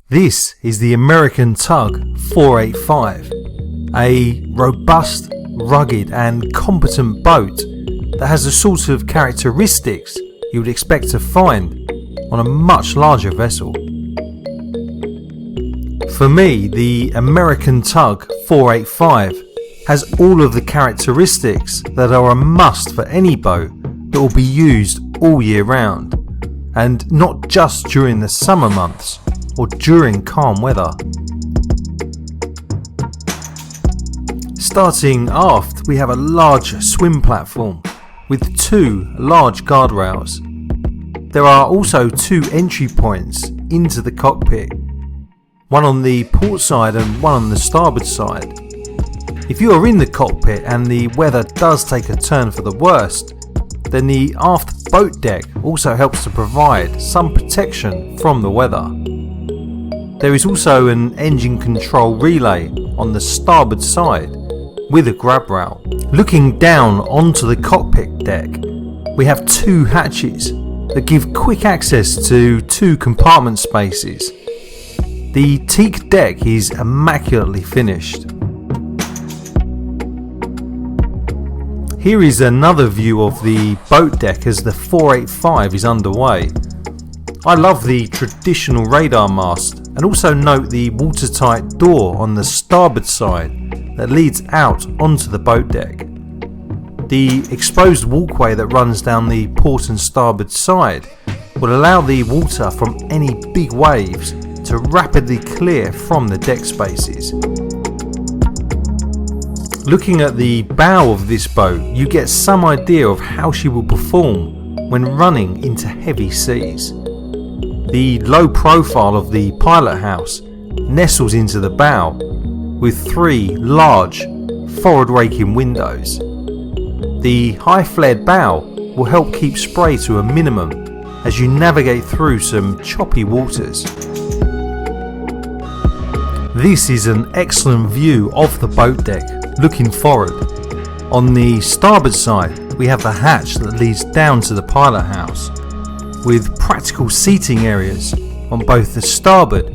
This is the American Tug 485, a robust, rugged and competent boat that has the sort of characteristics you would expect to find on a much larger vessel. For me, the American Tug 485 has all of the characteristics that are a must for any boat that will be used all year round, and not just during the summer months or during calm weather. Starting aft, we have a large swim platform with two large guardrails. There are also two entry points into the cockpit, one on the port side and one on the starboard side. If you are in the cockpit and the weather does take a turn for the worst, then the aft boat deck also helps to provide some protection from the weather. There is also an engine control relay on the starboard side with a grab rail. Looking down onto the cockpit deck, we have two hatches that give quick access to two compartment spaces. The teak deck is immaculately finished. Here is another view of the boat deck as the 485 is underway. I love the traditional radar mast and also note the watertight door on the starboard side that leads out onto the boat deck. The exposed walkway that runs down the port and starboard side will allow the water from any big waves to rapidly clear from the deck spaces. Looking at the bow of this boat, you get some idea of how she will perform when running into heavy seas. The low profile of the pilot house nestles into the bow with three large forward raking windows. The high flared bow will help keep spray to a minimum as you navigate through some choppy waters. This is an excellent view of the boat deck looking forward. On the starboard side, we have the hatch that leads down to the pilot house, with practical seating areas on both the starboard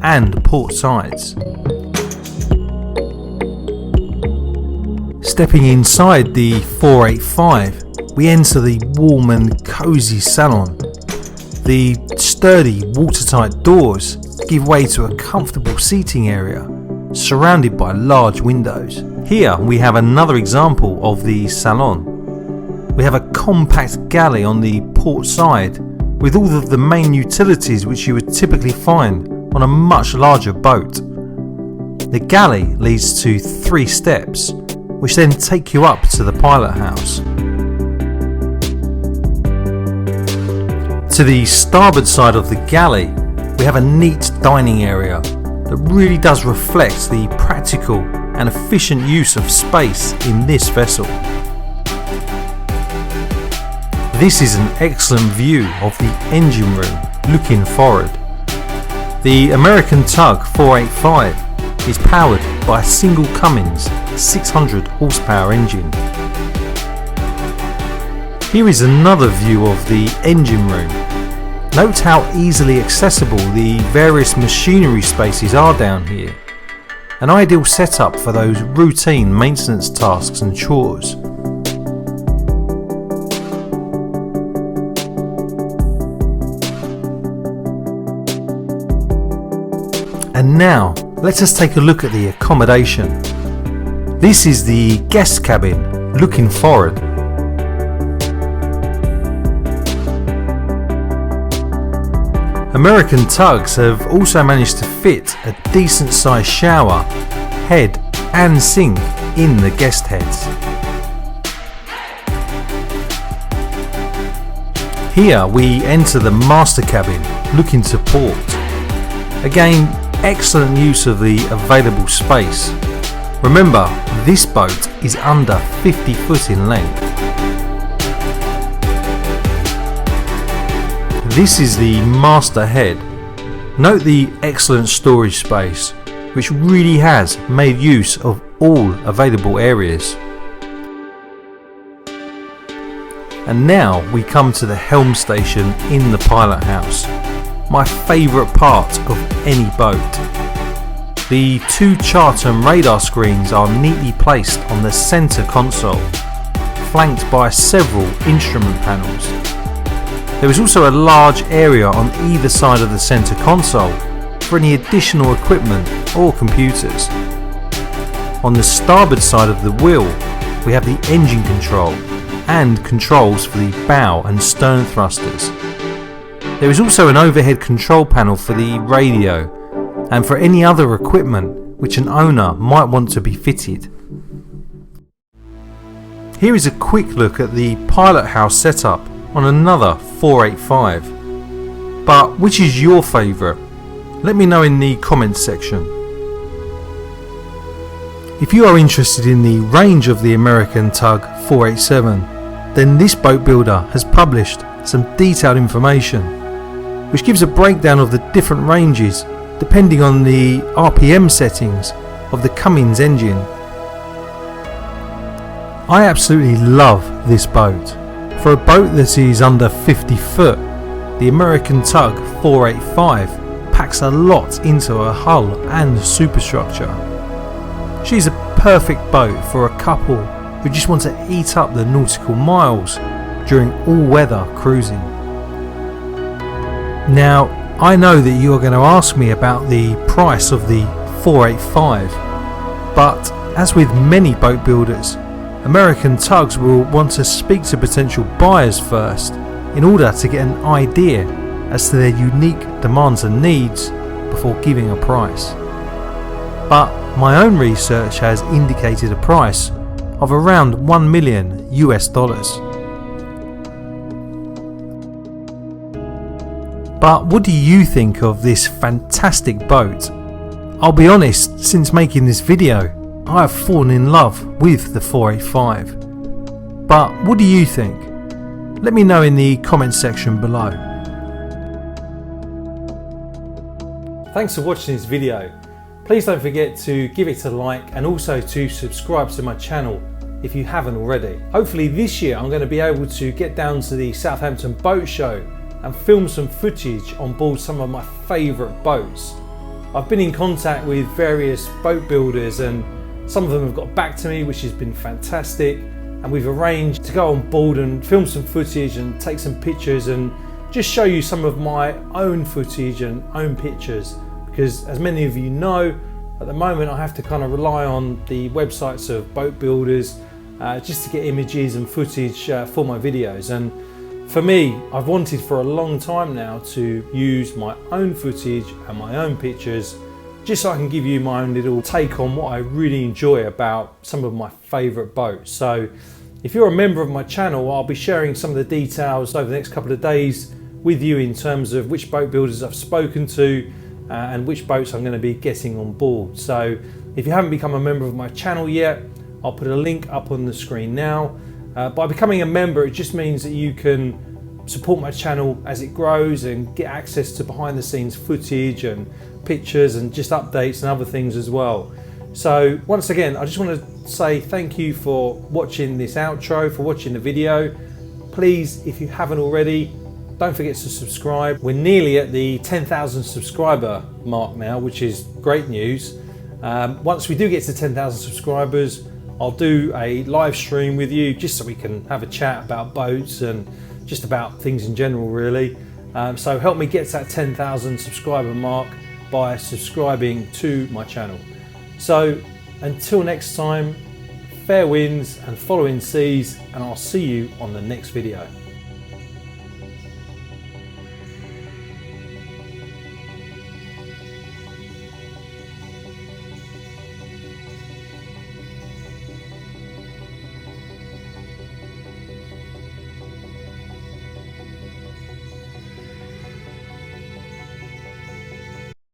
and port sides. Stepping inside the 485, we enter the warm and cosy salon. The sturdy watertight doors give way to a comfortable seating area surrounded by large windows. Here we have another example of the Salon. We have a compact galley on the port side with all of the main utilities which you would typically find on a much larger boat. The galley leads to 3 steps which then take you up to the pilot house. To the starboard side of the galley, we have a neat dining area that really does reflect the practical and efficient use of space in this vessel. This is an excellent view of the engine room looking forward. The American Tug 485 is powered by a single Cummins 600 horsepower engine. Here is another view of the engine room. Note how easily accessible the various machinery spaces are down here. An ideal setup for those routine maintenance tasks and chores. And now, let us take a look at the accommodation. This is the guest cabin looking forward. American Tugs have also managed to fit a decent sized shower, head and sink in the guest heads. Here we enter the master cabin looking to port. Again, excellent use of the available space. Remember, this boat is under 50 foot in length. This is the master head. Note the excellent storage space, which really has made use of all available areas. And now we come to the helm station in the pilot house. my favourite part of any boat. The two chart and radar screens are neatly placed on the centre console, flanked by several instrument panels. There is also a large area on either side of the centre console for any additional equipment or computers. On the starboard side of the wheel, we have the engine control and controls for the bow and stern thrusters. There is also an overhead control panel for the radio and for any other equipment which an owner might want to be fitted. Here is a quick look at the pilot house setup on another 485. But which is your favourite? Let me know in the comments section. If you are interested in the range of the American Tug 487, then this boat builder has published some detailed information which gives a breakdown of the different ranges depending on the RPM settings of the Cummins engine. I absolutely love this boat. For a boat that is under 50 foot, the American Tug 485 packs a lot into her hull and superstructure. She's a perfect boat for a couple who just want to eat up the nautical miles during all-weather cruising. Now, I know that you are going to ask me about the price of the 485, but as with many boat builders, American Tugs will want to speak to potential buyers first in order to get an idea as to their unique demands and needs before giving a price. But my own research has indicated a price of around $1 million US. But what do you think of this fantastic boat? I'll be honest, since making this video, I have fallen in love with the 485. But what do you think? Let me know in the comments section below. Thanks for watching this video. Please don't forget to give it a like and also to subscribe to my channel if you haven't already. Hopefully this year I'm going to be able to get down to the Southampton Boat Show and film some footage on board some of my favourite boats. I've been in contact with various boat builders and some of them have got back to me, which has been fantastic, and we've arranged to go on board and film some footage and take some pictures and just show you some of my own footage and own pictures, because as many of you know, at the moment I have to kind of rely on the websites of boat builders just to get images and footage for my videos. And for me, I've wanted for a long time now to use my own footage and my own pictures just so I can give you my own little take on what I really enjoy about some of my favourite boats. So if you're a member of my channel, I'll be sharing some of the details over the next couple of days with you in terms of which boat builders I've spoken to and which boats I'm going to be getting on board. So if you haven't become a member of my channel yet, I'll put a link up on the screen now. By becoming a member, it just means that you can support my channel as it grows and get access to behind the scenes footage and pictures and just updates and other things as well. So once again, I just want to say thank you for watching this outro, for watching the video. Please, if you haven't already, don't forget to subscribe. We're nearly at the 10,000 subscriber mark now, which is great news. Once we do get to 10,000 subscribers, I'll do a live stream with you just so we can have a chat about boats and just about things in general really. So help me get to that 10,000 subscriber mark by subscribing to my channel. So until next time, fair winds and following seas, and I'll see you on the next video.